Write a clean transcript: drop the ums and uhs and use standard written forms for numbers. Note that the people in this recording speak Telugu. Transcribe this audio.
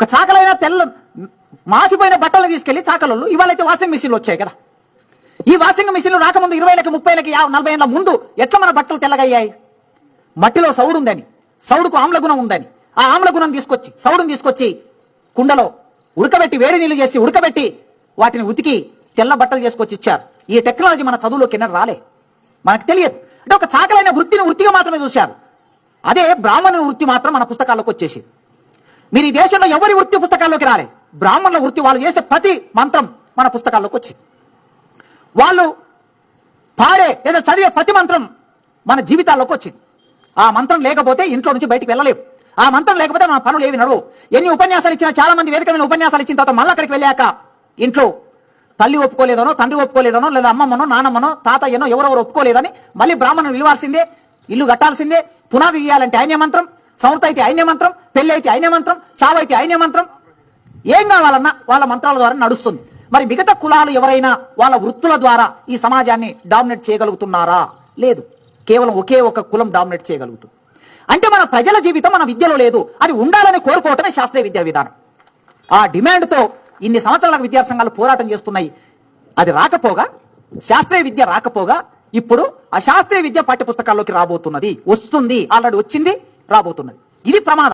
ఒక చాకలైనా తెల్ల మాసిపోయిన బట్టలు తీసుకెళ్లి చాకలలో ఇవాళైతే వాషింగ్ మిషన్లు వచ్చాయి కదా. ఈ వాషింగ్ మిషన్లు రాకముందు 20 30 40 ఏళ్ళ ముందు ఎట్లా మన బట్టలు తెల్లగయ్యాయి? మట్టిలో సౌడు ఉందని, సౌడుకు ఆమ్ల గుణం ఉందని, ఆ ఆమ్ల గుణం తీసుకొచ్చి సౌడుని తీసుకొచ్చి కుండలో ఉడకబెట్టి వేడి నీళ్లు చేసి ఉడకబెట్టి వాటిని ఉతికి తెల్ల బట్టలు చేసుకొచ్చి ఇచ్చారు. ఈ టెక్నాలజీ మన చదువులోకి ఎన్నడూ రాలే, మనకు తెలియదు. అంటే ఒక చాకలైన వృత్తిని వృత్తిగా మాత్రమే చూశారు. అదే బ్రాహ్మణుని వృత్తి మాత్రం మన పుస్తకాల్లోకి వచ్చేసింది. మీరు ఈ దేశంలో ఎవరి వృత్తి పుస్తకాల్లోకి రాలే. బ్రాహ్మణుల వృత్తి వాళ్ళు చేసే ప్రతి మంత్రం మన పుస్తకాల్లోకి వచ్చింది. వాళ్ళు పాడే లేదా చదివే ప్రతి మంత్రం మన జీవితాల్లోకి వచ్చింది. ఆ మంత్రం లేకపోతే ఇంట్లో నుంచి బయటికి వెళ్ళలేవు. ఆ మంత్రం లేకపోతే మన పనులు ఏవి నడవు. ఎన్ని ఉపన్యాసాలు ఇచ్చినా, చాలా మంది వేదికమైన ఉపన్యాసాలు ఇచ్చిన తర్వాత మళ్ళీ అక్కడికి వెళ్ళాక ఇంట్లో తల్లి ఒప్పుకోలేదనో, తండ్రి ఒప్పుకోలేదనో, లేదా అమ్మమ్మనో, నానమ్మనో, తాతయ్యనో ఎవరెవరు ఒప్పుకోలేదని మళ్ళీ బ్రాహ్మణుని విలువాల్సిందే, ఇల్లు కట్టాల్సిందే, పునాది తీయాలంటే ఆయనే మంత్రం, సంవృత అయితే ఆయనే మంత్రం, పెళ్లి అయితే ఆయనే మంత్రం, సావైతే ఆయనే మంత్రం. ఏం కావాలన్నా వాళ్ళ మంత్రాల ద్వారా నడుస్తుంది. మరి మిగతా కులాలు ఎవరైనా వాళ్ళ వృత్తుల ద్వారా ఈ సమాజాన్ని డామినేట్ చేయగలుగుతున్నారా? లేదు. కేవలం ఒకే ఒక కులం డామినేట్ చేయగలుగుతుంది. అంటే మన ప్రజల జీవితం మన విద్యలో లేదు. అది ఉండాలని కోరుకోవటమే శాస్త్రీయ విద్యా విధానం. ఆ డిమాండ్తో ఇన్ని సంవత్సరాలకు విద్యా సంఘాలు పోరాటం చేస్తున్నాయి. అది రాకపోగా, శాస్త్రీయ విద్య రాకపోగా ఇప్పుడు అశాస్త్రీయ విద్య పాఠ్య పుస్తకాల్లోకి రాబోతున్నది. వస్తుంది, ఆల్రెడీ వచ్చింది, రాబోతున్నది. ఇది ప్రమాదం.